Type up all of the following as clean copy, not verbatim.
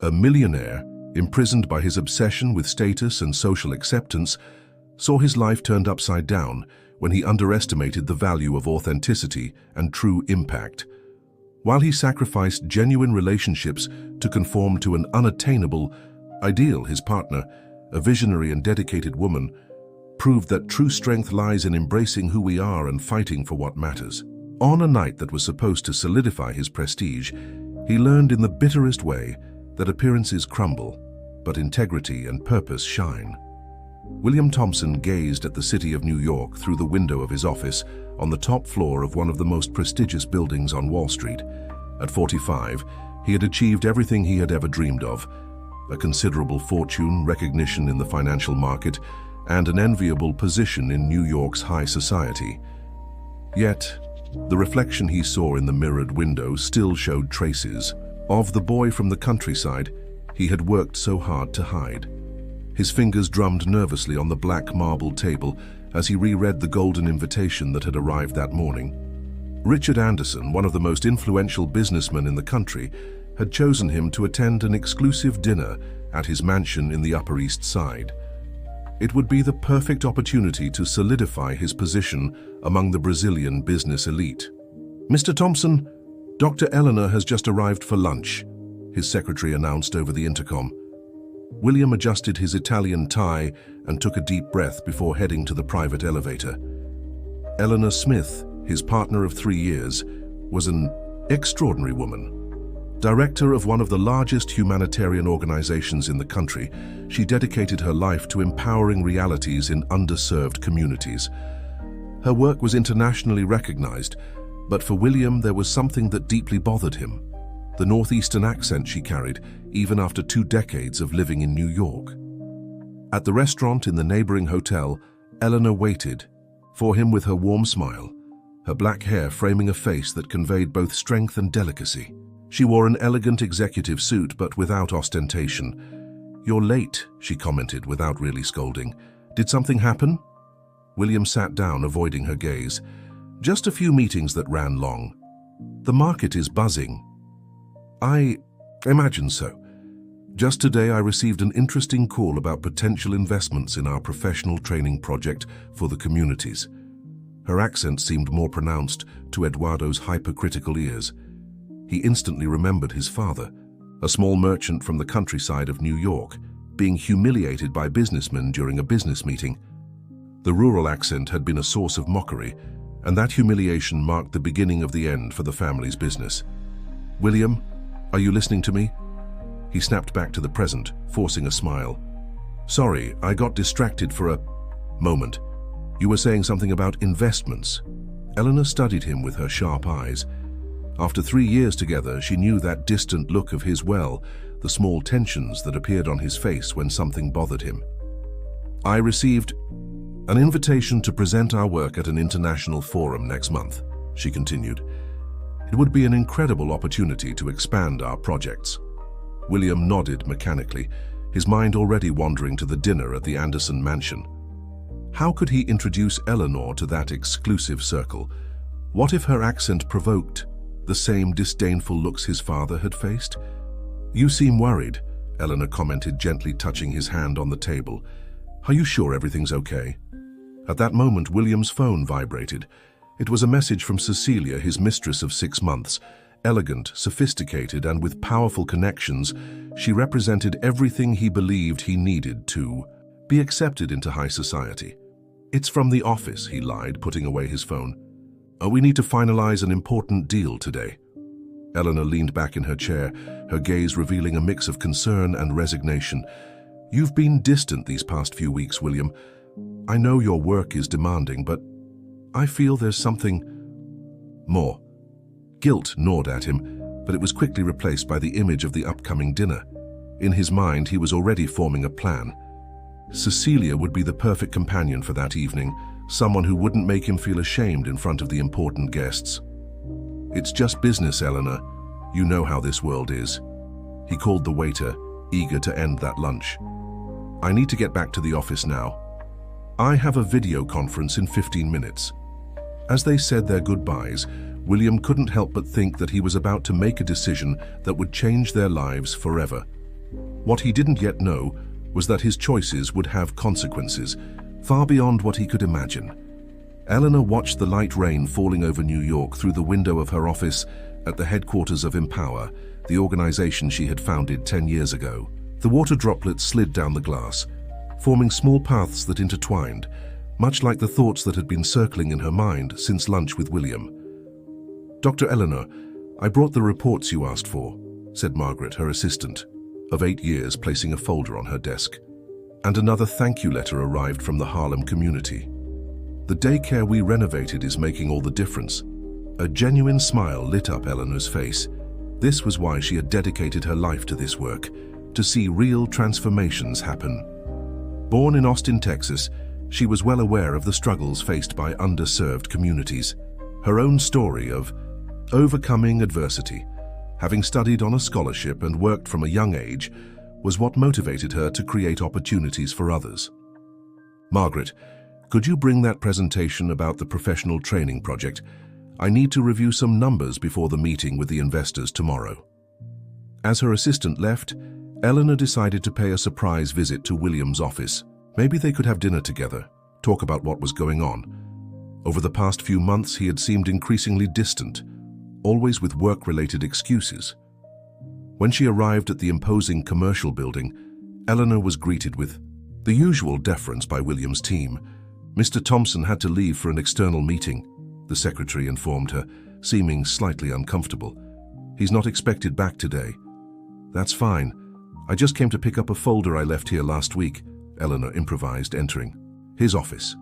A millionaire, imprisoned by his obsession with status and social acceptance, saw his life turned upside down when he underestimated the value of authenticity and true impact. While he sacrificed genuine relationships to conform to an unattainable ideal, his partner, a visionary and dedicated woman, proved that true strength lies in embracing who we are and fighting for what matters. On a night that was supposed to solidify his prestige, he learned in the bitterest way that appearances crumble, but integrity and purpose shine. William Thompson gazed at the city of New York through the window of his office on the top floor of one of the most prestigious buildings on Wall Street. At 45, he had achieved everything he had ever dreamed of: a considerable fortune, recognition in the financial market, and an enviable position in New York's high society. Yet, the reflection he saw in the mirrored window still showed traces of the boy from the countryside he had worked so hard to hide. His fingers drummed nervously on the black marble table as he reread the golden invitation that had arrived that morning. Richard Anderson, one of the most influential businessmen in the country, had chosen him to attend an exclusive dinner at his mansion in the Upper East Side. It would be the perfect opportunity to solidify his position among the Brazilian business elite. "Mr. Thompson, Dr. Eleanor has just arrived for lunch," his secretary announced over the intercom. William adjusted his Italian tie and took a deep breath before heading to the private elevator. Eleanor Smith, his partner of 3 years, was an extraordinary woman. Director of one of the largest humanitarian organizations in the country, she dedicated her life to empowering realities in underserved communities. Her work was internationally recognized, but for William there was something that deeply bothered him: the Northeastern accent she carried, even after 2 decades of living in New York. At the restaurant in the neighboring hotel, Eleanor waited for him with her warm smile, her black hair framing a face that conveyed both strength and delicacy. She wore an elegant executive suit, but without ostentation. "You're late," she commented without really scolding. "Did something happen?" William sat down, avoiding her gaze. "Just a few meetings that ran long. The market is buzzing." "I imagine so. Just today I received an interesting call about potential investments in our professional training project for the communities." Her accent seemed more pronounced to Eduardo's hypercritical ears. He instantly remembered his father, a small merchant from the countryside of New York, being humiliated by businessmen during a business meeting. The rural accent had been a source of mockery, and that humiliation marked the beginning of the end for the family's business. "William, are you listening to me?" He snapped back to the present, forcing a smile. "Sorry, I got distracted for a moment. You were saying something about investments." Eleanor studied him with her sharp eyes. After 3 years together, she knew that distant look of his well, the small tensions that appeared on his face when something bothered him. "I received an invitation to present our work at an international forum next month," she continued. "It would be an incredible opportunity to expand our projects." William nodded mechanically, his mind already wandering to the dinner at the Anderson mansion. How could he introduce Eleanor to that exclusive circle? What if her accent provoked the same disdainful looks his father had faced? "You seem worried," Eleanor commented, gently touching his hand on the table. "Are you sure everything's okay?" At that moment, William's phone vibrated. It was a message from Cecilia, his mistress of 6 months. Elegant, sophisticated, and with powerful connections, she represented everything he believed he needed to be accepted into high society. "It's from the office," he lied, putting away his phone. "We need to finalize an important deal today." Eleanor leaned back in her chair, her gaze revealing a mix of concern and resignation. "You've been distant these past few weeks, William. I know your work is demanding, but I feel there's something more." Guilt gnawed at him, but it was quickly replaced by the image of the upcoming dinner. In his mind, he was already forming a plan. Cecilia would be the perfect companion for that evening, someone who wouldn't make him feel ashamed in front of the important guests. "It's just business, Eleanor. You know how this world is." He called the waiter, eager to end that lunch. "I need to get back to the office now. I have a video conference in 15 minutes. As they said their goodbyes, William couldn't help but think that he was about to make a decision that would change their lives forever. What he didn't yet know was that his choices would have consequences, far beyond what he could imagine. Eleanor watched the light rain falling over New York through the window of her office at the headquarters of Empower, the organization she had founded 10 years ago. The water droplets slid down the glass, forming small paths that intertwined, much like the thoughts that had been circling in her mind since lunch with William. "Dr. Eleanor, I brought the reports you asked for," said Margaret, her assistant, of 8 years, placing a folder on her desk. And another thank you letter arrived from the Harlem community. "The daycare we renovated is making all the difference." A genuine smile lit up Eleanor's face. This was why she had dedicated her life to this work, to see real transformations happen. Born in Austin, Texas, she was well aware of the struggles faced by underserved communities. Her own story of overcoming adversity, having studied on a scholarship and worked from a young age, was what motivated her to create opportunities for others. "Margaret, could you bring that presentation about the professional training project? I need to review some numbers before the meeting with the investors tomorrow." As her assistant left, Eleanor decided to pay a surprise visit to William's office. Maybe they could have dinner together, talk about what was going on. Over the past few months, he had seemed increasingly distant, always with work-related excuses. When she arrived at the imposing commercial building, Eleanor was greeted with the usual deference by William's team. "Mr. Thompson had to leave for an external meeting," the secretary informed her, seeming slightly uncomfortable. "He's not expected back today." "That's fine. I just came to pick up a folder I left here last week," Eleanor improvised, entering his office.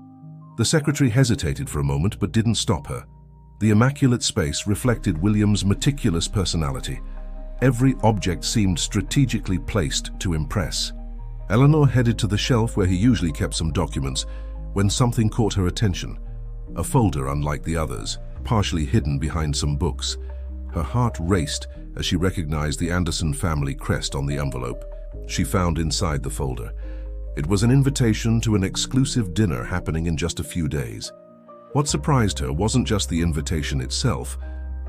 The secretary hesitated for a moment but didn't stop her. The immaculate space reflected William's meticulous personality. Every object seemed strategically placed to impress. Eleanor headed to the shelf where he usually kept some documents when something caught her attention. A folder unlike the others, partially hidden behind some books. Her heart raced as she recognized the Anderson family crest on the envelope. She found inside the folder. It was an invitation to an exclusive dinner happening in just a few days. What surprised her wasn't just the invitation itself,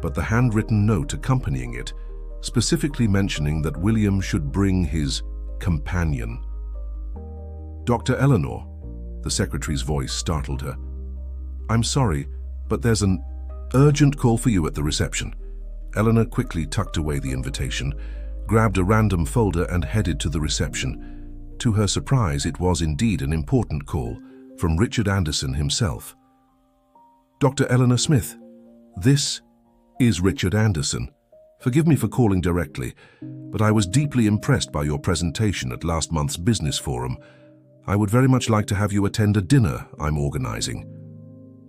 but the handwritten note accompanying it, specifically mentioning that William should bring his companion. "Dr. Eleanor," the secretary's voice startled her. "I'm sorry, but there's an urgent call for you at the reception." Eleanor quickly tucked away the invitation, grabbed a random folder and headed to the reception. To her surprise, it was indeed an important call from Richard Anderson himself. "Dr. Eleanor Smith, this is Richard Anderson. Forgive me for calling directly, but I was deeply impressed by your presentation at last month's business forum. I would very much like to have you attend a dinner I'm organizing."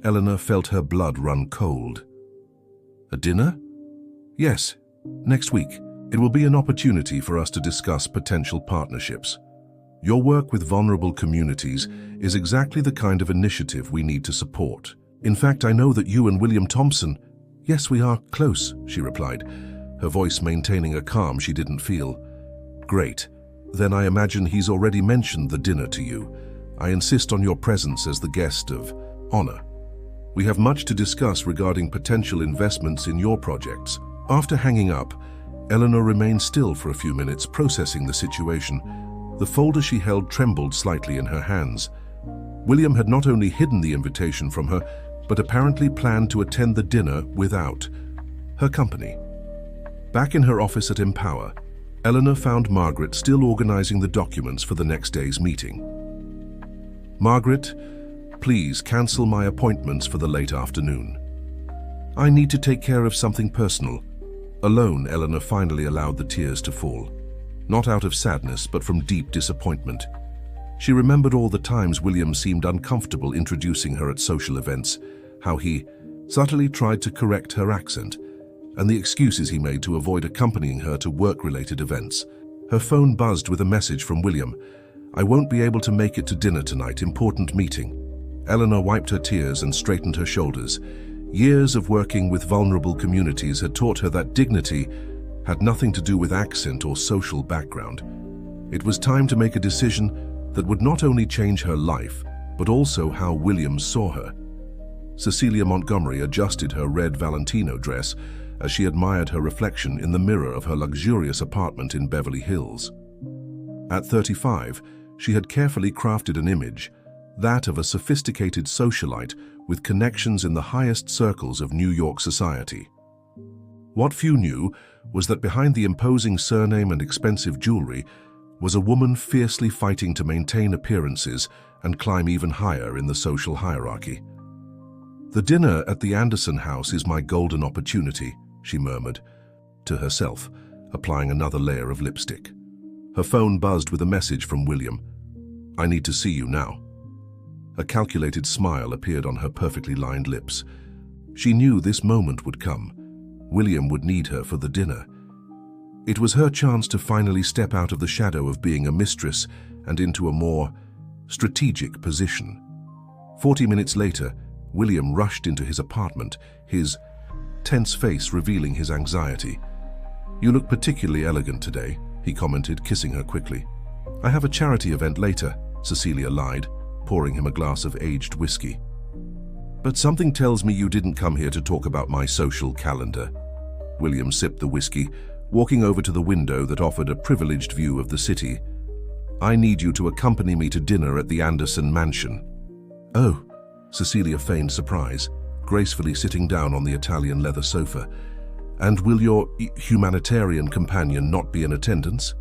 Eleanor felt her blood run cold. "A dinner?" "Yes, next week. It will be an opportunity for us to discuss potential partnerships. Your work with vulnerable communities is exactly the kind of initiative we need to support. In fact, I know that you and William Thompson—" "Yes, we are close," she replied, her voice maintaining a calm she didn't feel. "Great. Then I imagine he's already mentioned the dinner to you. I insist on your presence as the guest of honor. We have much to discuss regarding potential investments in your projects." After hanging up, Eleanor remained still for a few minutes, processing the situation. The folder she held trembled slightly in her hands. William had not only hidden the invitation from her, but apparently planned to attend the dinner without her company. Back in her office at Empower, Eleanor found Margaret still organizing the documents for the next day's meeting. "Margaret, please cancel my appointments for the late afternoon. I need to take care of something personal." Alone, Eleanor finally allowed the tears to fall. Not out of sadness, but from deep disappointment. She remembered all the times William seemed uncomfortable introducing her at social events, how he subtly tried to correct her accent, and the excuses he made to avoid accompanying her to work-related events. Her phone buzzed with a message from William. "I won't be able to make it to dinner tonight, important meeting." Eleanor wiped her tears and straightened her shoulders. Years of working with vulnerable communities had taught her that dignity had nothing to do with accent or social background. It was time to make a decision that would not only change her life, but also how William saw her. Cecilia Montgomery adjusted her red Valentino dress as she admired her reflection in the mirror of her luxurious apartment in Beverly Hills. At 35, she had carefully crafted an image, that of a sophisticated socialite with connections in the highest circles of New York society. What few knew was that behind the imposing surname and expensive jewelry was a woman fiercely fighting to maintain appearances and climb even higher in the social hierarchy. "The dinner at the Anderson house is my golden opportunity," she murmured to herself, applying another layer of lipstick. Her phone buzzed with a message from William. "I need to see you now." A calculated smile appeared on her perfectly lined lips. She knew this moment would come. William would need her for the dinner. It was her chance to finally step out of the shadow of being a mistress and into a more strategic position. 40 minutes later, William rushed into his apartment, his tense face revealing his anxiety. "You look particularly elegant today," he commented, kissing her quickly. "I have a charity event later," Cecilia lied, pouring him a glass of aged whiskey. "But something tells me you didn't come here to talk about my social calendar." William sipped the whiskey, walking over to the window that offered a privileged view of the city. "I need you to accompany me to dinner at the Anderson mansion." "Oh," Cecilia feigned surprise, gracefully sitting down on the Italian leather sofa. "And will your humanitarian companion not be in attendance?"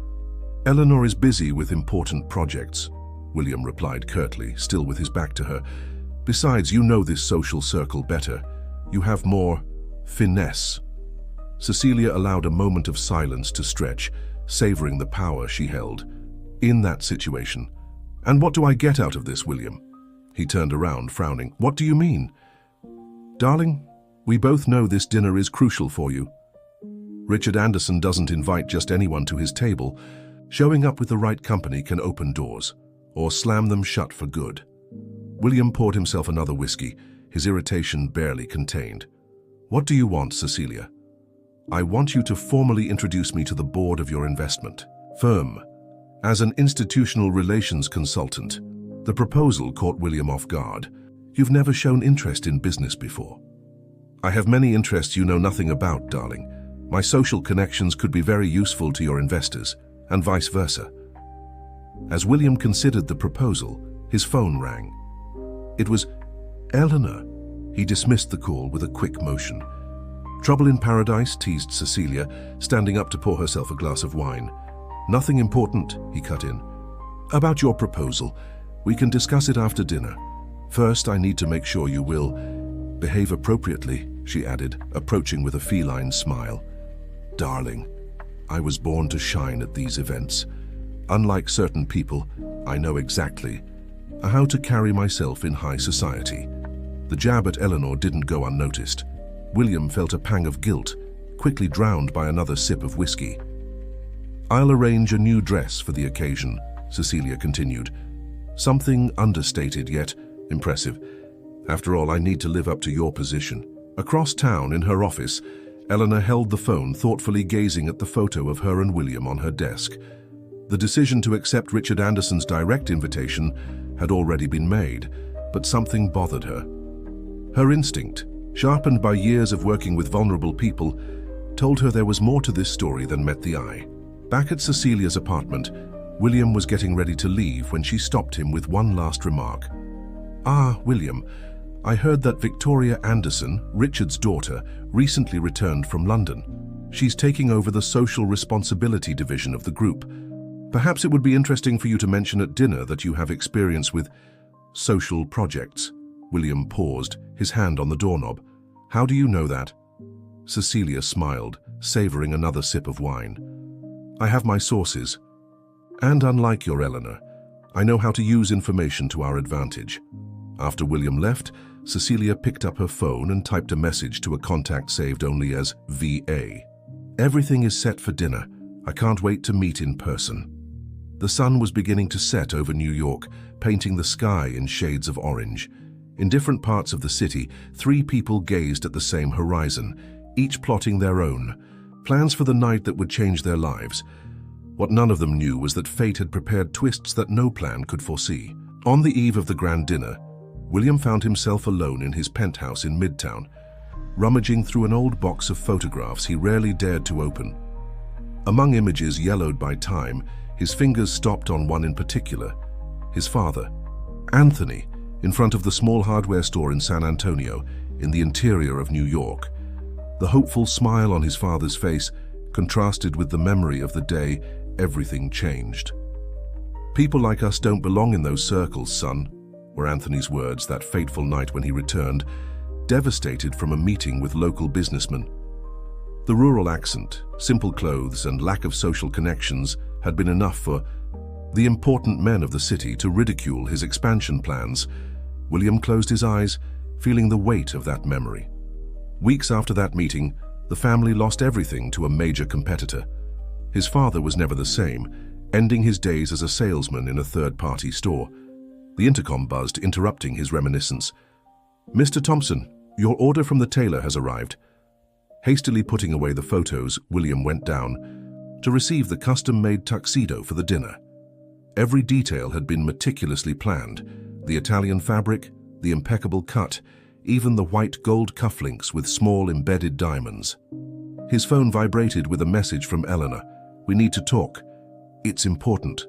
"Eleanor is busy with important projects," William replied curtly, still with his back to her. "Besides, you know this social circle better. You have more finesse." Cecilia allowed a moment of silence to stretch, savoring the power she held in that situation. "And what do I get out of this, William?" He turned around, frowning. "What do you mean?" "Darling, we both know this dinner is crucial for you. Richard Anderson doesn't invite just anyone to his table. Showing up with the right company can open doors, or slam them shut for good." William poured himself another whiskey, his irritation barely contained. "What do you want, Cecilia?" "I want you to formally introduce me to the board of your investment firm. As an institutional relations consultant." The proposal caught William off guard. "You've never shown interest in business before." "I have many interests you know nothing about, darling. My social connections could be very useful to your investors, and vice versa." As William considered the proposal, his phone rang. It was Eleanor. He dismissed the call with a quick motion. "Trouble in paradise?" teased Cecilia, standing up to pour herself a glass of wine. "Nothing important," he cut in. "About your proposal. We can discuss it after dinner. First, I need to make sure you will behave appropriately," she added, approaching with a feline smile. "Darling, I was born to shine at these events. Unlike certain people, I know exactly how to carry myself in high society." The jab at Eleanor didn't go unnoticed. William felt a pang of guilt, quickly drowned by another sip of whiskey. "I'll arrange a new dress for the occasion," Cecilia continued. "Something understated yet impressive. After all, I need to live up to your position." Across town in her office, Eleanor held the phone, thoughtfully gazing at the photo of her and William on her desk. The decision to accept Richard Anderson's direct invitation had already been made, but something bothered her. Her instinct, sharpened by years of working with vulnerable people, told her there was more to this story than met the eye. Back at Cecilia's apartment, William was getting ready to leave when she stopped him with one last remark. "Ah, William, I heard that Victoria Anderson, Richard's daughter, recently returned from London. She's taking over the social responsibility division of the group. Perhaps it would be interesting for you to mention at dinner that you have experience with social projects." William paused, his hand on the doorknob. "How do you know that?" Cecilia smiled, savoring another sip of wine. "I have my sources. And unlike your Eleanor, I know how to use information to our advantage." After William left, Cecilia picked up her phone and typed a message to a contact saved only as VA. "Everything is set for dinner. I can't wait to meet in person." The sun was beginning to set over New York, painting the sky in shades of orange. In different parts of the city, 3 people gazed at the same horizon, each plotting their own plans for the night that would change their lives. What none of them knew was that fate had prepared twists that no plan could foresee. On the eve of the grand dinner, William found himself alone in his penthouse in Midtown, rummaging through an old box of photographs he rarely dared to open. Among images yellowed by time, His fingers stopped on one in particular, his father, Anthony, in front of the small hardware store in San Antonio, in the interior of New York. The hopeful smile on his father's face contrasted with the memory of the day everything changed. "People like us don't belong in those circles, son," were Anthony's words that fateful night when he returned, devastated from a meeting with local businessmen. The rural accent, simple clothes, and lack of social connections had been enough for the important men of the city to ridicule his expansion plans. William closed his eyes, feeling the weight of that memory. Weeks after that meeting, the family lost everything to a major competitor. His father was never the same, ending his days as a salesman in a third-party store. The intercom buzzed, interrupting his reminiscence. "Mr. Thompson, your order from the tailor has arrived." Hastily putting away the photos, William went down to receive the custom-made tuxedo for the dinner. Every detail had been meticulously planned: the Italian fabric, the impeccable cut, even the white gold cufflinks with small embedded diamonds. His phone vibrated with a message from Eleanor. "We need to talk. It's important."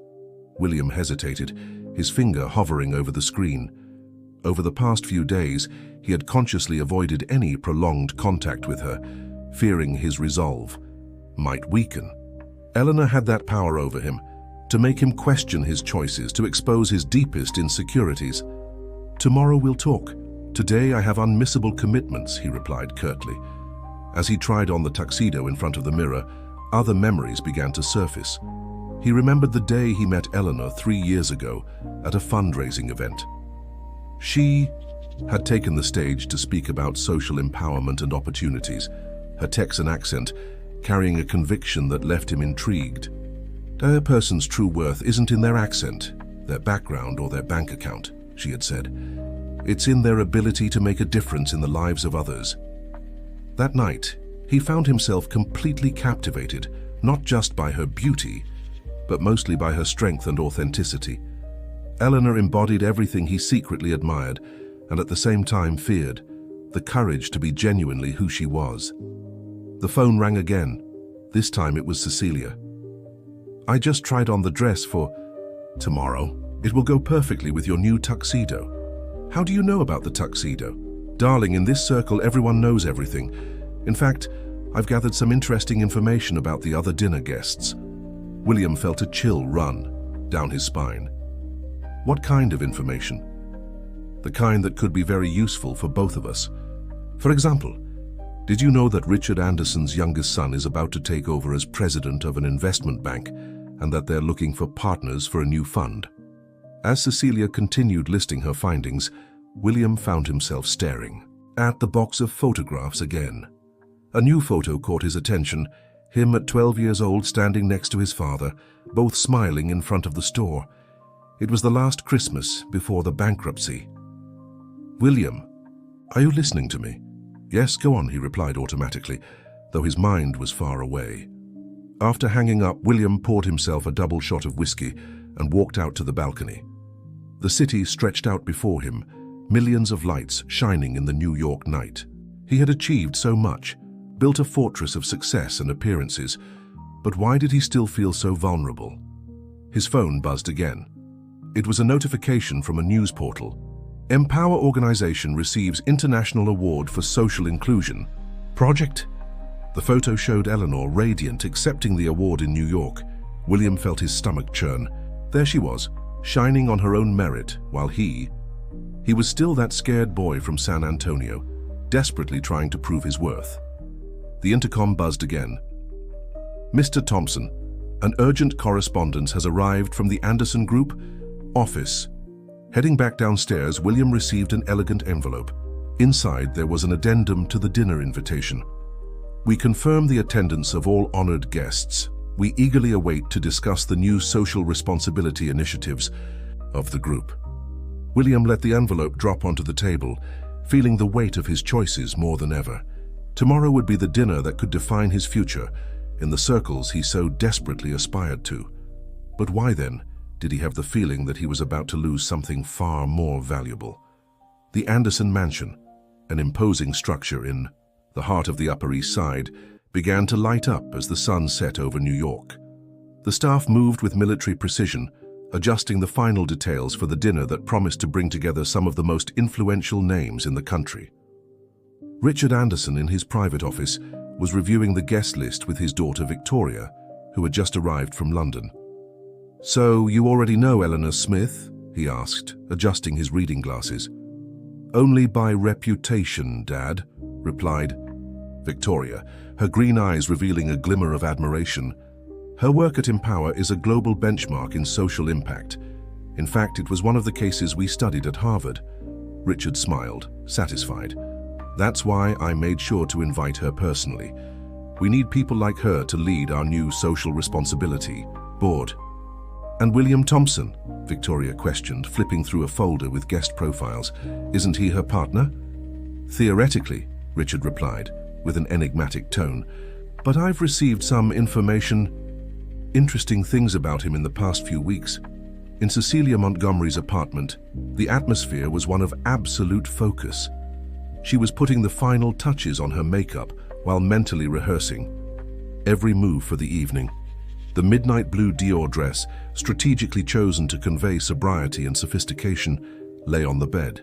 William hesitated, his finger hovering over the screen. Over the past few days, he had consciously avoided any prolonged contact with her, fearing his resolve might weaken. Eleanor had that power over him, to make him question his choices, to expose his deepest insecurities. "Tomorrow we'll talk. Today I have unmissable commitments," he replied curtly. As he tried on the tuxedo in front of the mirror, other memories began to surface. He remembered the day he met Eleanor 3 years ago at a fundraising event. She had taken the stage to speak about social empowerment and opportunities, her Texan accent carrying a conviction that left him intrigued. "A person's true worth isn't in their accent, their background, or their bank account," she had said. "It's in their ability to make a difference in the lives of others." That night, he found himself completely captivated, not just by her beauty, but mostly by her strength and authenticity. Eleanor embodied everything he secretly admired, and at the same time feared: the courage to be genuinely who she was. The phone rang again. This time it was Cecilia. "I just tried on the dress for tomorrow. It will go perfectly with your new tuxedo." "How do you know about the tuxedo?" "Darling, in this circle everyone knows everything. In fact, I've gathered some interesting information about the other dinner guests." William felt a chill run down his spine. "What kind of information?" "The kind that could be very useful for both of us. For example, did you know that Richard Anderson's youngest son is about to take over as president of an investment bank, and that they're looking for partners for a new fund?" As Cecilia continued listing her findings, William found himself staring at the box of photographs again. A new photo caught his attention, him at 12 years old standing next to his father, both smiling in front of the store. It was the last Christmas before the bankruptcy. "William, are you listening to me?" "Yes, go on," he replied automatically, though his mind was far away. After hanging up, William poured himself a double shot of whiskey and walked out to the balcony. The city stretched out before him, millions of lights shining in the New York night. He had achieved so much, built a fortress of success and appearances, but why did he still feel so vulnerable? His phone buzzed again. It was a notification from a news portal. "Empower organization receives International Award for Social Inclusion. Project?" The photo showed Eleanor radiant, accepting the award in New York. William felt his stomach churn. There she was, shining on her own merit, while he was still that scared boy from San Antonio, desperately trying to prove his worth. The intercom buzzed again. "Mr. Thompson, an urgent correspondence has arrived from the Anderson Group office." Heading back downstairs, William received an elegant envelope. Inside, there was an addendum to the dinner invitation. "We confirm the attendance of all honored guests. We eagerly await to discuss the new social responsibility initiatives of the group." William let the envelope drop onto the table, feeling the weight of his choices more than ever. Tomorrow would be the dinner that could define his future, in the circles he so desperately aspired to. But why then did he have the feeling that he was about to lose something far more valuable? The Anderson Mansion, an imposing structure in the heart of the Upper East Side, began to light up as the sun set over New York. The staff moved with military precision, adjusting the final details for the dinner that promised to bring together some of the most influential names in the country. Richard Anderson, in his private office, was reviewing the guest list with his daughter Victoria, who had just arrived from London. "So, you already know Eleanor Smith?" he asked, adjusting his reading glasses. "Only by reputation, Dad," replied Victoria, her green eyes revealing a glimmer of admiration. "Her work at Empower is a global benchmark in social impact. In fact, it was one of the cases we studied at Harvard." Richard smiled, satisfied. "That's why I made sure to invite her personally. We need people like her to lead our new social responsibility board." "And William Thompson?" Victoria questioned, flipping through a folder with guest profiles. "Isn't he her partner?" "Theoretically," Richard replied, with an enigmatic tone. "But I've received some interesting things about him in the past few weeks." In Cecilia Montgomery's apartment, the atmosphere was one of absolute focus. She was putting the final touches on her makeup while mentally rehearsing every move for the evening. The midnight blue Dior dress, strategically chosen to convey sobriety and sophistication, lay on the bed.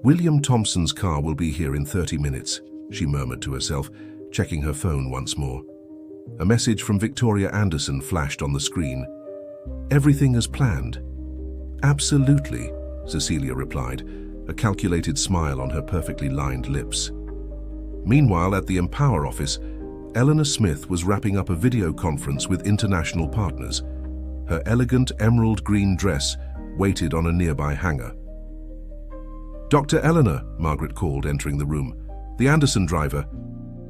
"William Thompson's car will be here in 30 minutes, she murmured to herself, checking her phone once more. A message from Victoria Anderson flashed on the screen. "Everything as planned." "Absolutely," Cecilia replied, a calculated smile on her perfectly lined lips. Meanwhile, at the Empower office, Eleanor Smith was wrapping up a video conference with international partners. Her elegant emerald green dress waited on a nearby hanger. "Dr. Eleanor," Margaret called, entering the room. "The Anderson driver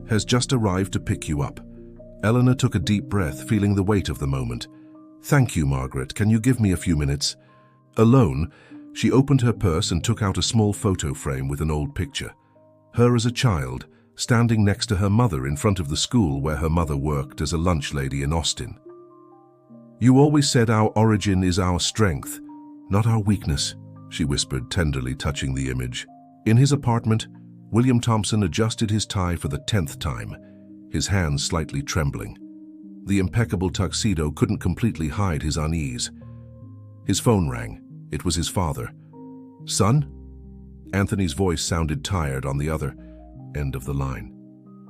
has just arrived to pick you up." Eleanor took a deep breath, feeling the weight of the moment. "Thank you, Margaret. Can you give me a few minutes?" Alone, she opened her purse and took out a small photo frame with an old picture. Her as a child, standing next to her mother in front of the school where her mother worked as a lunch lady in Austin. "You always said our origin is our strength, not our weakness," she whispered, tenderly touching the image. In his apartment, William Thompson adjusted his tie for the 10th time, his hands slightly trembling. The impeccable tuxedo couldn't completely hide his unease. His phone rang. It was his father. "Son?" Anthony's voice sounded tired on the other end of the line.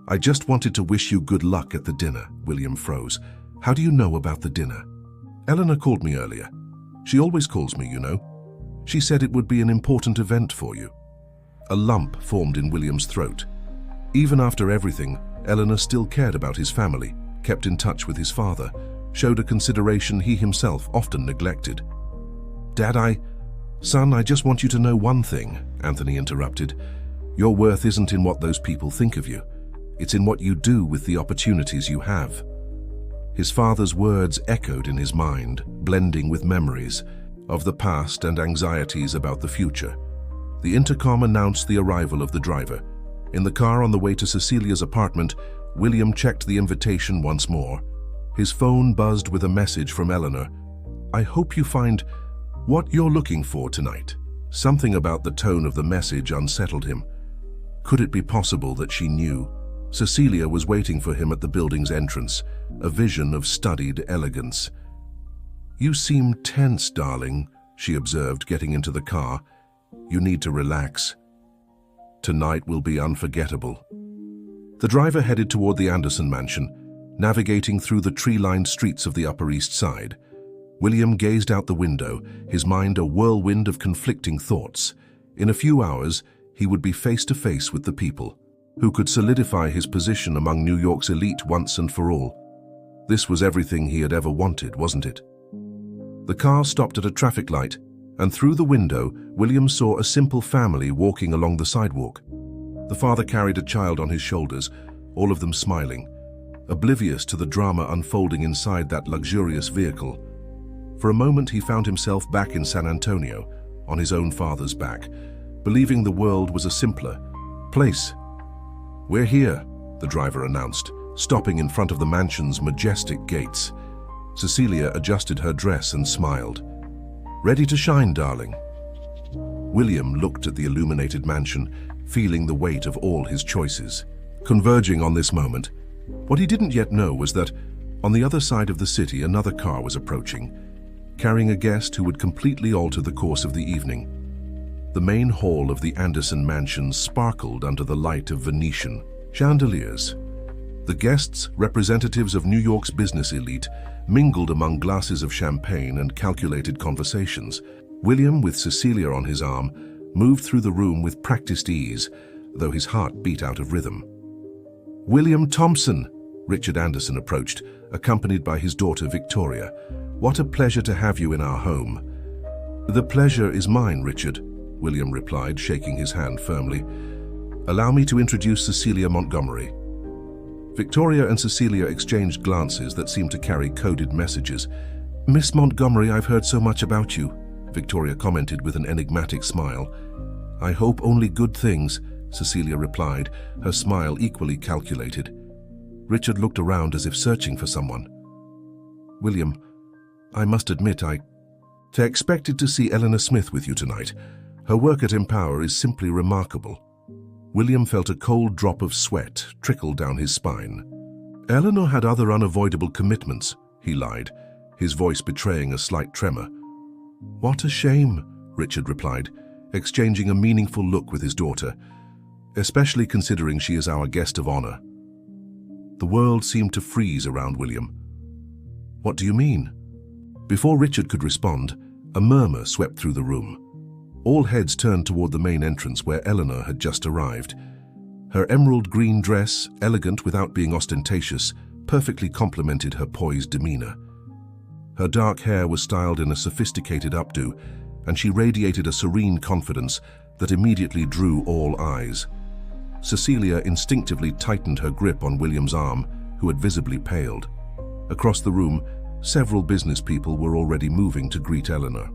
"I just wanted to wish you good luck at the dinner," William froze. "How do you know about the dinner?" "Eleanor called me earlier. She always calls me, you know. She said it would be an important event for you." A lump formed in William's throat. Even after everything, Eleanor still cared about his family, kept in touch with his father, showed a consideration he himself often neglected. Son, I just want you to know one thing," Anthony interrupted. "Your worth isn't in what those people think of you. It's in what you do with the opportunities you have." His father's words echoed in his mind, blending with memories of the past and anxieties about the future. The intercom announced the arrival of the driver. In the car on the way to Cecilia's apartment, William checked the invitation once more. His phone buzzed with a message from Eleanor. "I hope you find what you're looking for tonight." Something about the tone of the message unsettled him. Could it be possible that she knew? Cecilia was waiting for him at the building's entrance, a vision of studied elegance. "You seem tense, darling," she observed, getting into the car. "You need to relax. Tonight will be unforgettable." The driver headed toward the Anderson mansion, navigating through the tree-lined streets of the Upper East Side. William gazed out the window, his mind a whirlwind of conflicting thoughts. In a few hours, he would be face to face with the people who could solidify his position among New York's elite once and for all. This was everything he had ever wanted, wasn't it? The car stopped at a traffic light, and through the window, William saw a simple family walking along the sidewalk. The father carried a child on his shoulders, all of them smiling, oblivious to the drama unfolding inside that luxurious vehicle. For a moment, he found himself back in San Antonio, on his own father's back, believing the world was a simpler place. "We're here," the driver announced, stopping in front of the mansion's majestic gates. Cecilia adjusted her dress and smiled. "Ready to shine, darling?" William looked at the illuminated mansion, feeling the weight of all his choices. Converging on this moment, what he didn't yet know was that, On the other side of the city, another car was approaching, carrying a guest who would completely alter the course of the evening. The main hall of the Anderson mansion sparkled under the light of Venetian chandeliers. The guests, representatives of New York's business elite, mingled among glasses of champagne and calculated conversations. William, with Cecilia on his arm, moved through the room with practiced ease, though his heart beat out of rhythm. "William Thompson," Richard Anderson approached, accompanied by his daughter Victoria. "What a pleasure to have you in our home." "The pleasure is mine, Richard," William replied, shaking his hand firmly. "Allow me to introduce Cecilia Montgomery." Victoria and Cecilia exchanged glances that seemed to carry coded messages. "Miss Montgomery, I've heard so much about you," Victoria commented with an enigmatic smile. "I hope only good things," Cecilia replied, her smile equally calculated. Richard looked around as if searching for someone. "William, I must admit I expected to see Eleanor Smith with you tonight. Her work at Empower is simply remarkable." William felt a cold drop of sweat trickle down his spine. "Eleanor had other unavoidable commitments," he lied, his voice betraying a slight tremor. "What a shame," Richard replied, exchanging a meaningful look with his daughter, "especially considering she is our guest of honor." The world seemed to freeze around William. "What do you mean?" Before Richard could respond, a murmur swept through the room. All heads turned toward the main entrance where Eleanor had just arrived. Her emerald green dress, elegant without being ostentatious, perfectly complemented her poised demeanor. Her dark hair was styled in a sophisticated updo, and she radiated a serene confidence that immediately drew all eyes. Cecilia instinctively tightened her grip on William's arm, who had visibly paled. Across the room, several business people were already moving to greet Eleanor.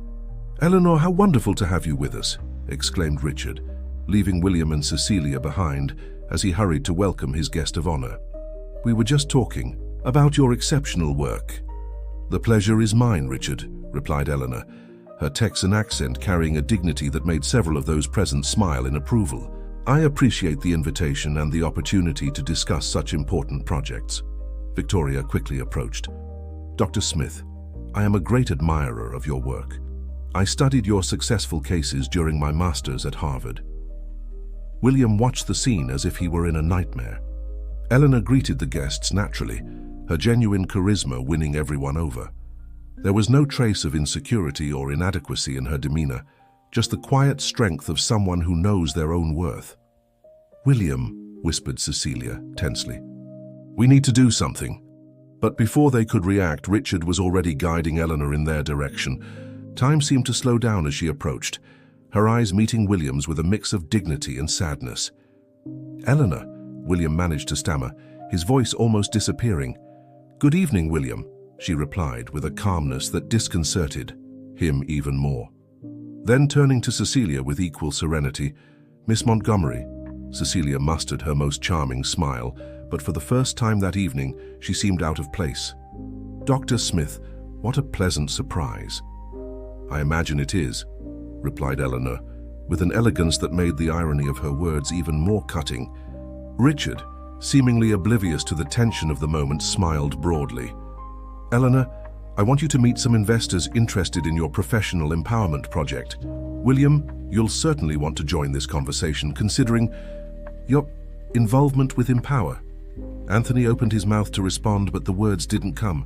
"Eleanor, how wonderful to have you with us," exclaimed Richard, leaving William and Cecilia behind as he hurried to welcome his guest of honor. "We were just talking about your exceptional work." "The pleasure is mine, Richard," replied Eleanor, her Texan accent carrying a dignity that made several of those present smile in approval. "I appreciate the invitation and the opportunity to discuss such important projects." Victoria quickly approached. "Dr. Smith, I am a great admirer of your work. I studied your successful cases during my master's at Harvard." William watched the scene as if he were in a nightmare. Eleanor greeted the guests naturally, her genuine charisma winning everyone over. There was no trace of insecurity or inadequacy in her demeanor, just the quiet strength of someone who knows their own worth. "William," whispered Cecilia tensely, "we need to do something." But before they could react, Richard was already guiding Eleanor in their direction. Time seemed to slow down as she approached, her eyes meeting William's with a mix of dignity and sadness. "Eleanor," William managed to stammer, his voice almost disappearing. "Good evening, William," she replied with a calmness that disconcerted him even more. Then turning to Cecilia with equal serenity, "Miss Montgomery." Cecilia mustered her most charming smile, but for the first time that evening, she seemed out of place. "Dr. Smith, what a pleasant surprise." "I imagine it is," replied Eleanor, with an elegance that made the irony of her words even more cutting. Richard, seemingly oblivious to the tension of the moment, smiled broadly. "Eleanor, I want you to meet some investors interested in your professional empowerment project. William, you'll certainly want to join this conversation considering your involvement with Empower." Anthony opened his mouth to respond, but the words didn't come.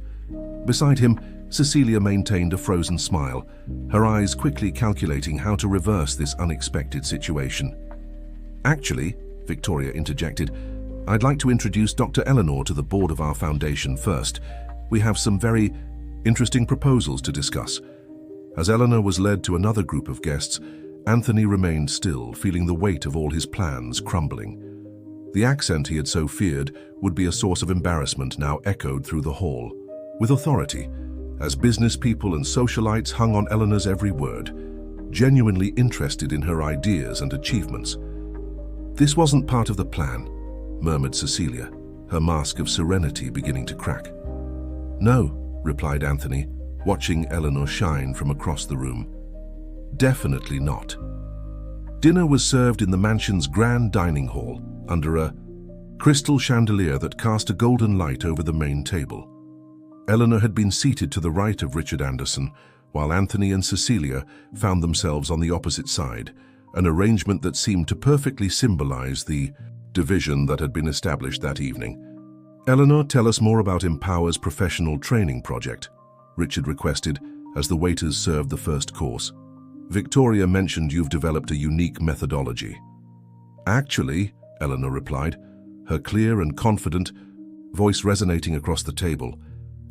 Beside him, Cecilia maintained a frozen smile, her eyes quickly calculating how to reverse this unexpected situation. "Actually," Victoria interjected, "I'd like to introduce Dr. Eleanor to the board of our foundation first. We have some very interesting proposals to discuss." As Eleanor was led to another group of guests, Anthony remained still, feeling the weight of all his plans crumbling. The accent he had so feared would be a source of embarrassment now echoed through the hall. With authority, as business people and socialites hung on Eleanor's every word, genuinely interested in her ideas and achievements. "This wasn't part of the plan," murmured Cecilia, her mask of serenity beginning to crack. "No," replied Anthony, watching Eleanor shine from across the room. "Definitely not." Dinner was served in the mansion's grand dining hall under a crystal chandelier that cast a golden light over the main table. Eleanor had been seated to the right of Richard Anderson, while Anthony and Cecilia found themselves on the opposite side, an arrangement that seemed to perfectly symbolize the division that had been established that evening. "Eleanor, tell us more about Empower's professional training project," Richard requested as the waiters served the first course. "Victoria mentioned you've developed a unique methodology." "Actually," Eleanor replied, her clear and confident voice resonating across the table,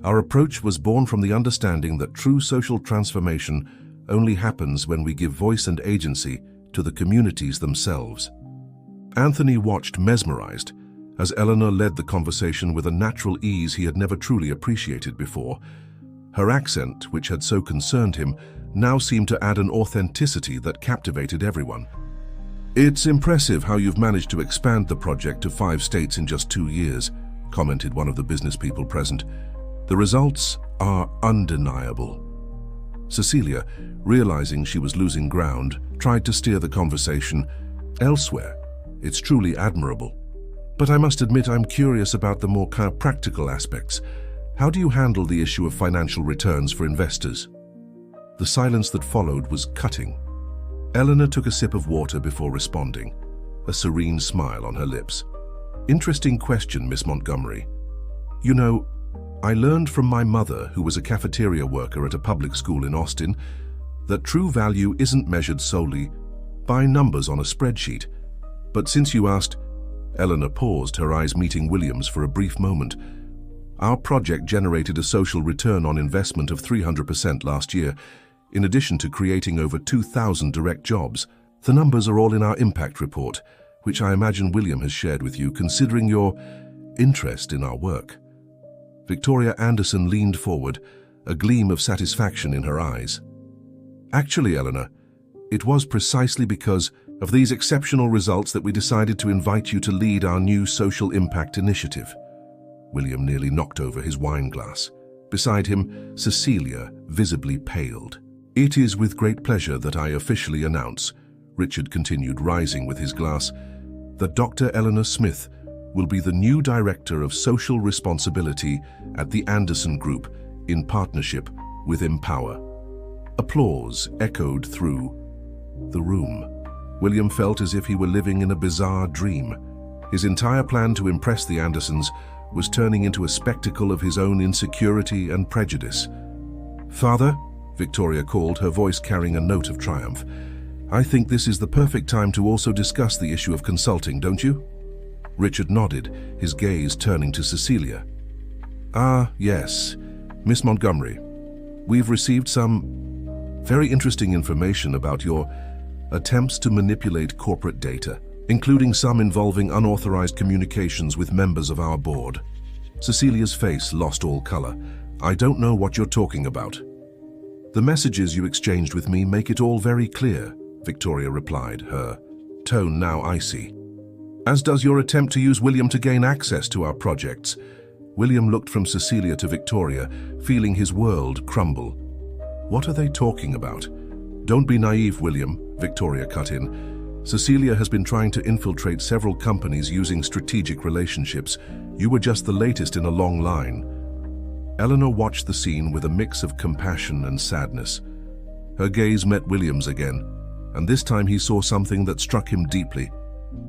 "our approach was born from the understanding that true social transformation only happens when we give voice and agency to the communities themselves." Anthony watched mesmerized as Eleanor led the conversation with a natural ease he had never truly appreciated before. Her accent, which had so concerned him, now seemed to add an authenticity that captivated everyone. "It's impressive how you've managed to expand the project to 5 states in just 2 years," commented one of the business people present. "The results are undeniable." Cecilia, realizing she was losing ground, tried to steer the conversation elsewhere. "It's truly admirable. But I must admit I'm curious about the more practical aspects. How do you handle the issue of financial returns for investors?" The silence that followed was cutting. Eleanor took a sip of water before responding, a serene smile on her lips. "Interesting question, Miss Montgomery. You know, I learned from my mother, who was a cafeteria worker at a public school in Austin, that true value isn't measured solely by numbers on a spreadsheet. But since you asked..." Eleanor paused, her eyes meeting William's for a brief moment. "Our project generated a social return on investment of 300% last year, in addition to creating over 2,000 direct jobs. The numbers are all in our impact report, which I imagine William has shared with you, considering your interest in our work." Victoria Anderson leaned forward, a gleam of satisfaction in her eyes. "Actually, Eleanor, it was precisely because of these exceptional results that we decided to invite you to lead our new social impact initiative." William nearly knocked over his wine glass. Beside him, Cecilia visibly paled. "It is with great pleasure that I officially announce," Richard continued, rising with his glass, "that Dr. Eleanor Smith will be the new Director of Social Responsibility at the Anderson Group in partnership with Empower." Applause echoed through the room. William felt as if he were living in a bizarre dream. His entire plan to impress the Andersons was turning into a spectacle of his own insecurity and prejudice. "Father," Victoria called, her voice carrying a note of triumph, "I think this is the perfect time to also discuss the issue of consulting, don't you?" Richard nodded, his gaze turning to Cecilia. "Ah, yes, Miss Montgomery. We've received some very interesting information about your attempts to manipulate corporate data, including some involving unauthorized communications with members of our board." Cecilia's face lost all color. "I don't know what you're talking about." "The messages you exchanged with me make it all very clear," Victoria replied, her tone now icy. "As does your attempt to use William to gain access to our projects." William looked from Cecilia to Victoria, feeling his world crumble. "What are they talking about?" "Don't be naive, William," Victoria cut in. "Cecilia has been trying to infiltrate several companies using strategic relationships. You were just the latest in a long line." Eleanor watched the scene with a mix of compassion and sadness. Her gaze met William's again, and this time he saw something that struck him deeply.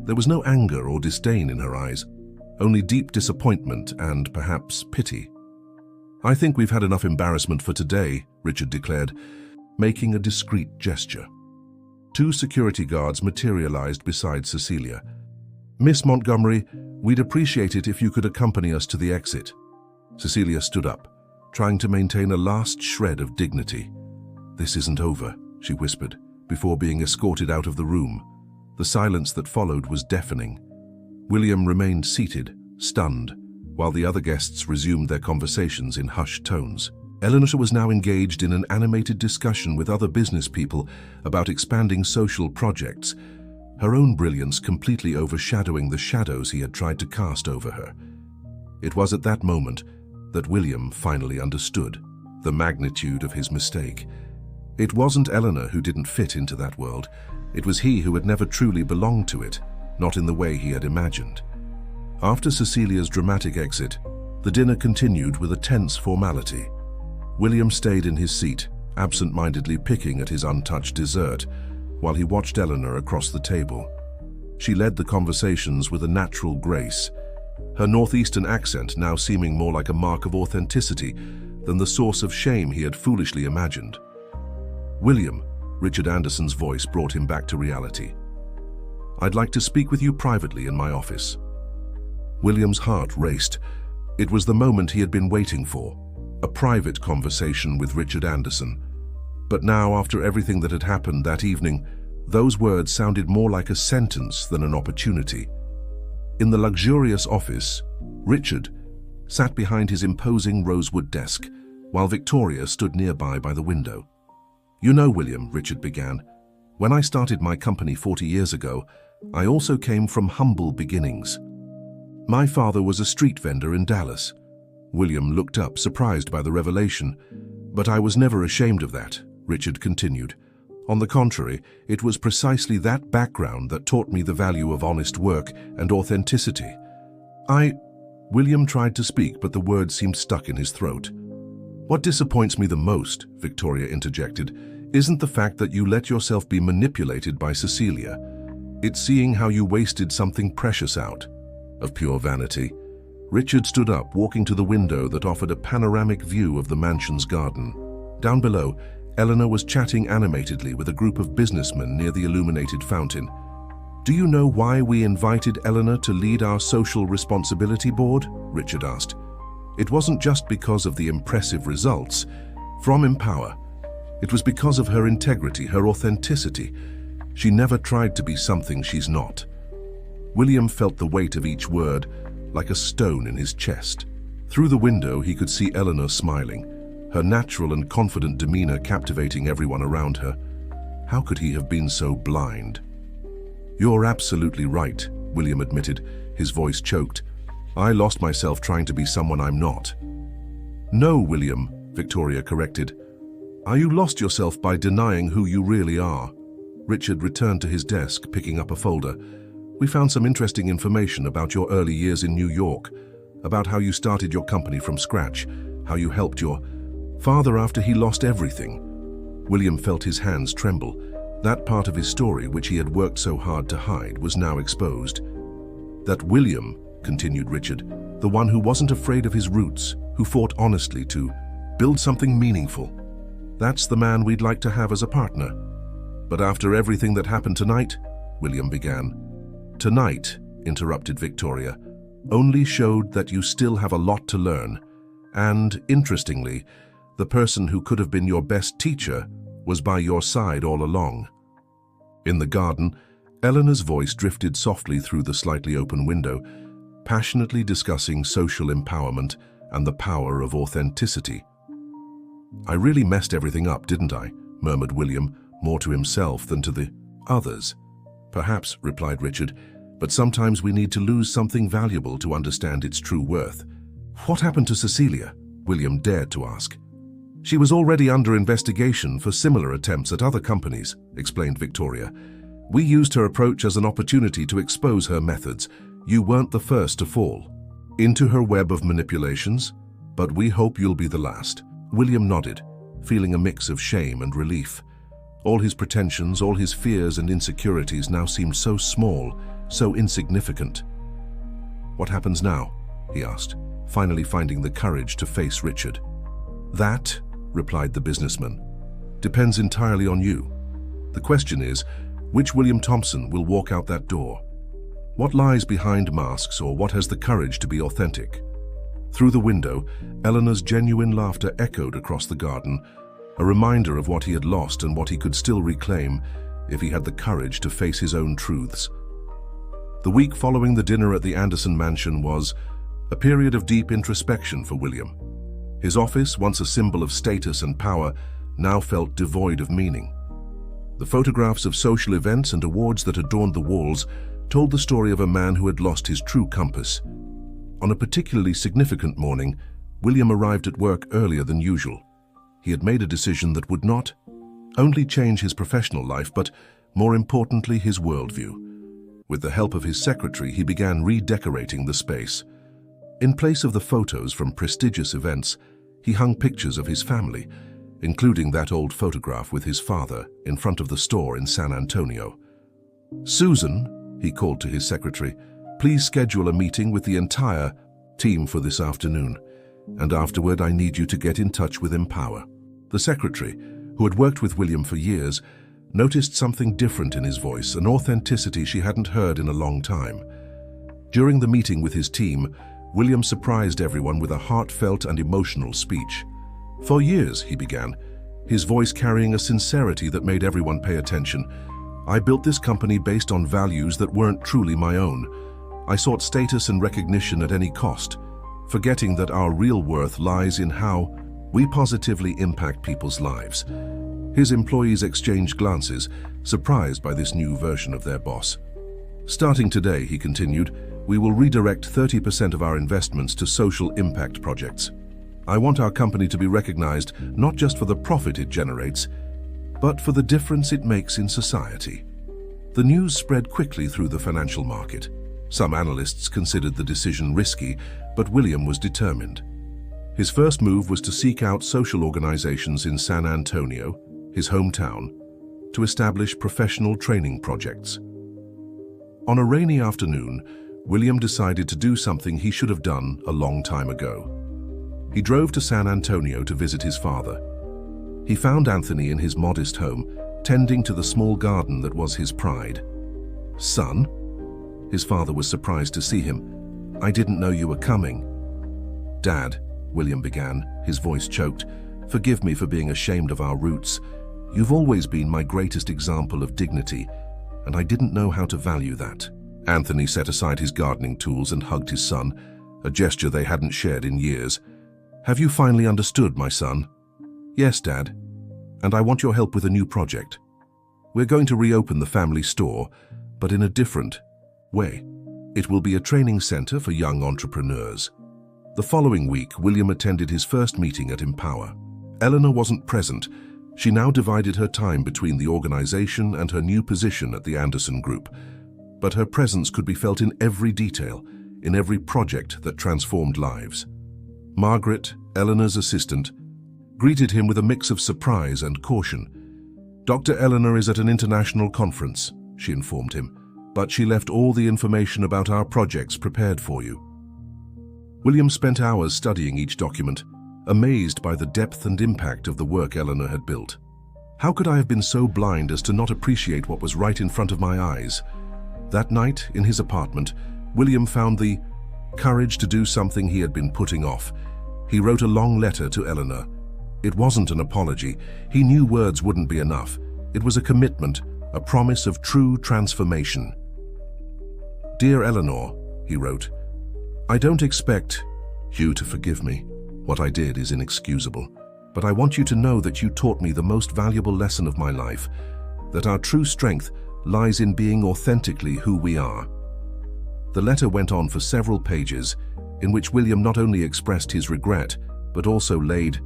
There was no anger or disdain in her eyes, only deep disappointment and perhaps pity. "I think we've had enough embarrassment for today," Richard declared, making a discreet gesture. 2 security guards materialized beside Cecilia. "Miss Montgomery, we'd appreciate it if you could accompany us to the exit." Cecilia stood up, trying to maintain a last shred of dignity. "This isn't over," she whispered, before being escorted out of the room. The silence that followed was deafening. William remained seated, stunned, while the other guests resumed their conversations in hushed tones. Eleanor was now engaged in an animated discussion with other business people about expanding social projects, her own brilliance completely overshadowing the shadows he had tried to cast over her. It was at that moment that William finally understood the magnitude of his mistake. It wasn't Eleanor who didn't fit into that world. It was he who had never truly belonged to it, not in the way he had imagined. After Cecilia's dramatic exit, The dinner continued with a tense formality. William stayed in his seat, absent-mindedly picking at his untouched dessert, while he watched Eleanor across the table. She led the conversations with a natural grace, her northeastern accent now seeming more like a mark of authenticity than the source of shame he had foolishly imagined. "William," Richard Anderson's voice brought him back to reality. "I'd like to speak with you privately in my office." William's heart raced. It was the moment he had been waiting for, a private conversation with Richard Anderson. But now, after everything that had happened that evening, those words sounded more like a sentence than an opportunity. In the luxurious office, Richard sat behind his imposing rosewood desk, while Victoria stood nearby by the window. "You know, William," Richard began, "when I started my company 40 years ago, I also came from humble beginnings. My father was a street vendor in Dallas." William looked up, surprised by the revelation. "But I was never ashamed of that," Richard continued. "On the contrary, it was precisely that background that taught me the value of honest work and authenticity. William tried to speak, but the words seemed stuck in his throat. "What disappoints me the most," Victoria interjected, "isn't the fact that you let yourself be manipulated by Cecilia. It's seeing how you wasted something precious out of pure vanity." Richard stood up, walking to the window that offered a panoramic view of the mansion's garden. Down below, Eleanor was chatting animatedly with a group of businessmen near the illuminated fountain. "Do you know why we invited Eleanor to lead our social responsibility board?" Richard asked. "It wasn't just because of the impressive results from Empower. It was because of her integrity, her authenticity. She never tried to be something she's not." William felt the weight of each word like a stone in his chest. Through the window, he could see Eleanor smiling, her natural and confident demeanor captivating everyone around her. How could he have been so blind? "You're absolutely right," William admitted, his voice choked. "I lost myself trying to be someone I'm not." "No, William," Victoria corrected. "You lost yourself by denying who you really are." Richard returned to his desk, picking up a folder. "We found some interesting information about your early years in New York, about how you started your company from scratch, how you helped your father after he lost everything." William felt his hands tremble. That part of his story, which he had worked so hard to hide, was now exposed. "That William," continued Richard, "the one who wasn't afraid of his roots, who fought honestly to build something meaningful. That's the man we'd like to have as a partner." "But after everything that happened tonight," William began. "Tonight," interrupted Victoria, "only showed that you still have a lot to learn. And, interestingly, the person who could have been your best teacher was by your side all along." In the garden, Eleanor's voice drifted softly through the slightly open window, passionately discussing social empowerment and the power of authenticity. "I really messed everything up, didn't I?" murmured William, more to himself than to the others. "Perhaps," replied Richard, "but sometimes we need to lose something valuable to understand its true worth." "What happened to Cecilia?" William dared to ask. "She was already under investigation for similar attempts at other companies," explained Victoria. "We used her approach as an opportunity to expose her methods. You weren't the first to fall into her web of manipulations, but we hope you'll be the last." William nodded, feeling a mix of shame and relief. All his pretensions, all his fears and insecurities now seemed so small, so insignificant. "What happens now?" he asked, finally finding the courage to face Richard. "That," replied the businessman, "depends entirely on you. The question is, which William Thompson will walk out that door? What lies behind masks, or what has the courage to be authentic?" Through the window, Eleanor's genuine laughter echoed across the garden, a reminder of what he had lost and what he could still reclaim if he had the courage to face his own truths. The week following the dinner at the Anderson mansion was a period of deep introspection for William. His office, once a symbol of status and power, now felt devoid of meaning. The photographs of social events and awards that adorned the walls told the story of a man who had lost his true compass. On a particularly significant morning, William arrived at work earlier than usual. He had made a decision that would not only change his professional life, but, more importantly, his worldview. With the help of his secretary, he began redecorating the space. In place of the photos from prestigious events, he hung pictures of his family, including that old photograph with his father in front of the store in San Antonio. "Susan," he called to his secretary, "please schedule a meeting with the entire team for this afternoon, and afterward I need you to get in touch with Empower." The secretary, who had worked with William for years, noticed something different in his voice, an authenticity she hadn't heard in a long time. During the meeting with his team, William surprised everyone with a heartfelt and emotional speech. "For years," he began, his voice carrying a sincerity that made everyone pay attention, "I built this company based on values that weren't truly my own. I sought status and recognition at any cost, forgetting that our real worth lies in how we positively impact people's lives." His employees exchanged glances, surprised by this new version of their boss. "Starting today," he continued, "we will redirect 30% of our investments to social impact projects. I want our company to be recognized not just for the profit it generates, but for the difference it makes in society." The news spread quickly through the financial market. Some analysts considered the decision risky, but William was determined. His first move was to seek out social organizations in San Antonio, his hometown, to establish professional training projects. On a rainy afternoon, William decided to do something he should have done a long time ago. He drove to San Antonio to visit his father. He found Anthony in his modest home, tending to the small garden that was his pride. "Son?" His father was surprised to see him. "I didn't know you were coming." "Dad," William began, his voice choked, "forgive me for being ashamed of our roots. You've always been my greatest example of dignity, and I didn't know how to value that." Anthony set aside his gardening tools and hugged his son, a gesture they hadn't shared in years. "Have you finally understood, my son?" "Yes, Dad, and I want your help with a new project. We're going to reopen the family store, but in a different way. It will be a training center for young entrepreneurs." The following week, William attended his first meeting at Empower. Eleanor wasn't present. She now divided her time between the organization and her new position at the Anderson Group. But her presence could be felt in every detail, in every project that transformed lives. Margaret, Eleanor's assistant, greeted him with a mix of surprise and caution. "Dr. Eleanor is at an international conference," she informed him, "but she left all the information about our projects prepared for you." William spent hours studying each document, amazed by the depth and impact of the work Eleanor had built. "How could I have been so blind as to not appreciate what was right in front of my eyes?" That night, in his apartment, William found the courage to do something he had been putting off. He wrote a long letter to Eleanor. It wasn't an apology. He knew words wouldn't be enough. It was a commitment, a promise of true transformation. "Dear Eleanor," he wrote, "I don't expect you to forgive me. What I did is inexcusable. But I want you to know that you taught me the most valuable lesson of my life, that our true strength lies in being authentically who we are." The letter went on for several pages, in which William not only expressed his regret, but also laid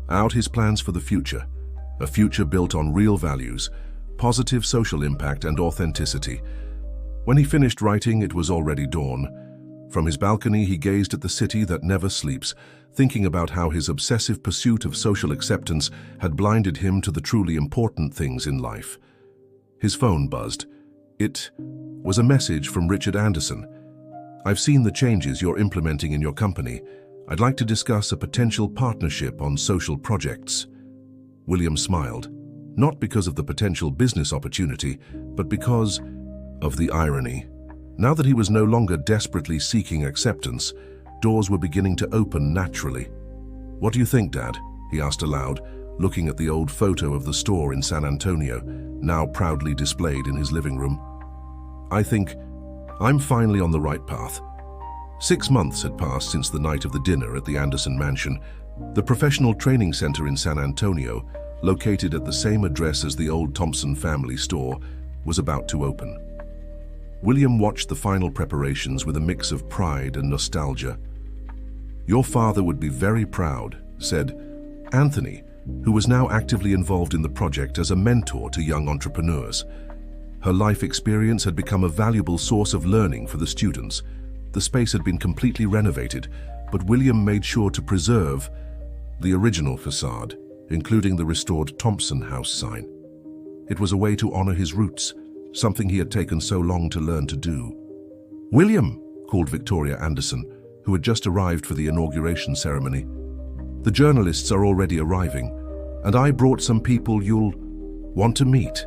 out his plans for the future, a future built on real values, positive social impact and authenticity. When he finished writing, it was already dawn. From his balcony, he gazed at the city that never sleeps, thinking about how his obsessive pursuit of social acceptance had blinded him to the truly important things in life. His phone buzzed. It was a message from Richard Anderson. "I've seen the changes you're implementing in your company. I'd like to discuss a potential partnership on social projects." William smiled, not because of the potential business opportunity, but because of the irony. Now that he was no longer desperately seeking acceptance, doors were beginning to open naturally. "What do you think, Dad?" he asked aloud, looking at the old photo of the store in San Antonio, now proudly displayed in his living room. "I think I'm finally on the right path." 6 months had passed since the night of the dinner at the Anderson Mansion. The professional training center in San Antonio, located at the same address as the old Thompson family store, was about to open. William watched the final preparations with a mix of pride and nostalgia. "Your father would be very proud," said Anthony, who was now actively involved in the project as a mentor to young entrepreneurs. Her life experience had become a valuable source of learning for the students. The space had been completely renovated, but William made sure to preserve the original facade, including the restored Thompson House sign. It was a way to honor his roots, something he had taken so long to learn to do. "William," called Victoria Anderson, who had just arrived for the inauguration ceremony. "The journalists are already arriving, and I brought some people you'll want to meet."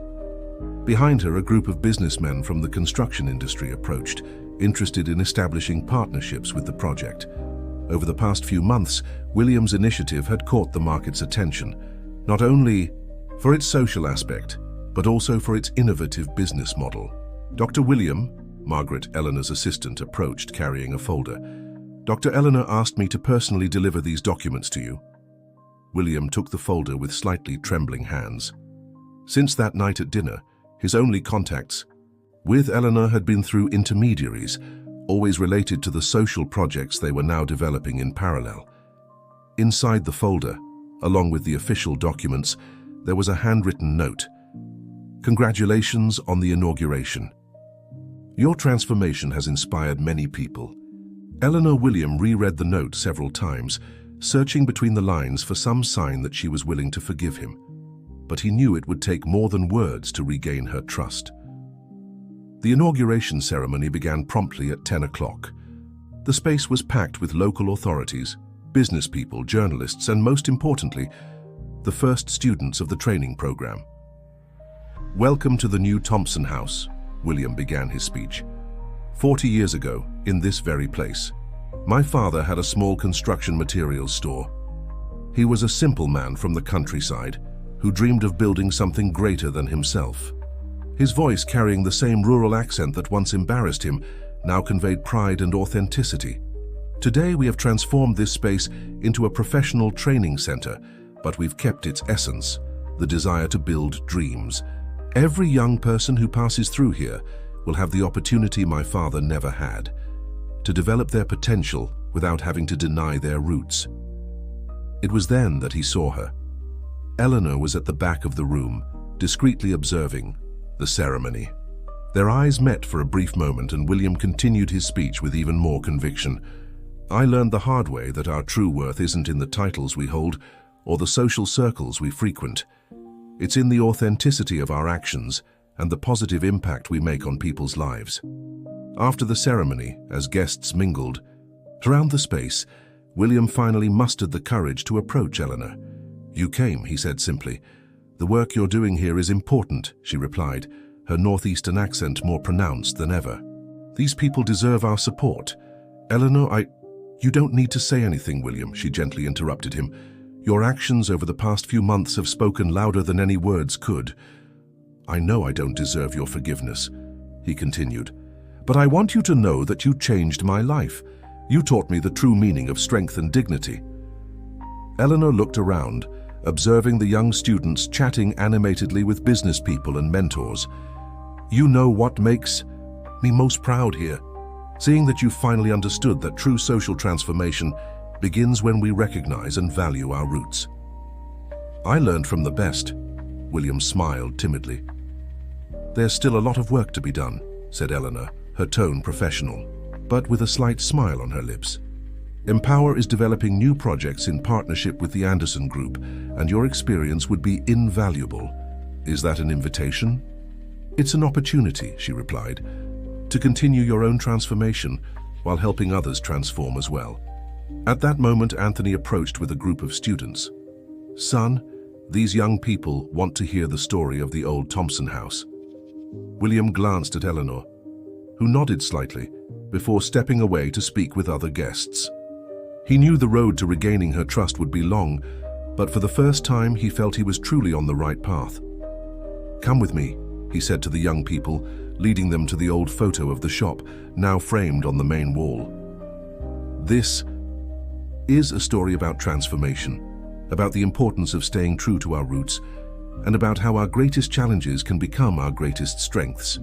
Behind her, a group of businessmen from the construction industry approached, interested in establishing partnerships with the project. Over the past few months, William's initiative had caught the market's attention, not only for its social aspect, but also for its innovative business model. "Dr. William," Margaret, Eleanor's assistant, approached carrying a folder. "Dr. Eleanor asked me to personally deliver these documents to you." William took the folder with slightly trembling hands. Since that night at dinner, his only contacts with Eleanor had been through intermediaries, always related to the social projects they were now developing in parallel. Inside the folder, along with the official documents, there was a handwritten note. "Congratulations on the inauguration. Your transformation has inspired many people." Eleanor William reread the note several times, searching between the lines for some sign that she was willing to forgive him. But he knew it would take more than words to regain her trust. The inauguration ceremony began promptly at 10 o'clock. The space was packed with local authorities, business people, journalists, and most importantly, the first students of the training program. "Welcome to the new Thompson House," William began his speech. 40 years ago, in this very place, my father had a small construction materials store. He was a simple man from the countryside who dreamed of building something greater than himself. His voice, carrying the same rural accent that once embarrassed him, now conveyed pride and authenticity. "Today we have transformed this space into a professional training center, but we've kept its essence, the desire to build dreams. Every young person who passes through here will have the opportunity my father never had, to develop their potential without having to deny their roots." It was then that he saw her. Eleanor was at the back of the room, discreetly observing the ceremony. Their eyes met for a brief moment, and William continued his speech with even more conviction. "I learned the hard way that our true worth isn't in the titles we hold or the social circles we frequent. It's in the authenticity of our actions and the positive impact we make on people's lives." After the ceremony, as guests mingled around the space, William finally mustered the courage to approach Eleanor. "You came," he said simply. "The work you're doing here is important," she replied, her northeastern accent more pronounced than ever. "These people deserve our support." "Eleanor, You don't need to say anything, William," she gently interrupted him. "Your actions over the past few months have spoken louder than any words could." "I know I don't deserve your forgiveness," he continued, "but I want you to know that you changed my life. You taught me the true meaning of strength and dignity." Eleanor looked around, observing the young students chatting animatedly with business people and mentors. "You know what makes me most proud here? Seeing that you finally understood that true social transformation begins when we recognize and value our roots." "I learned from the best," William smiled timidly. "There's still a lot of work to be done," said Eleanor, her tone professional, but with a slight smile on her lips. "Empower is developing new projects in partnership with the Anderson Group, and your experience would be invaluable. Is that an invitation?" "It's an opportunity," she replied, "to continue your own transformation while helping others transform as well." At that moment, Anthony approached with a group of students. "Son, these young people want to hear the story of the old Thompson house." William glanced at Eleanor, who nodded slightly before stepping away to speak with other guests. He knew the road to regaining her trust would be long, but for the first time he felt he was truly on the right path. "Come with me," he said to the young people, leading them to the old photo of the shop, now framed on the main wall. "This is a story about transformation, about the importance of staying true to our roots, and about how our greatest challenges can become our greatest strengths."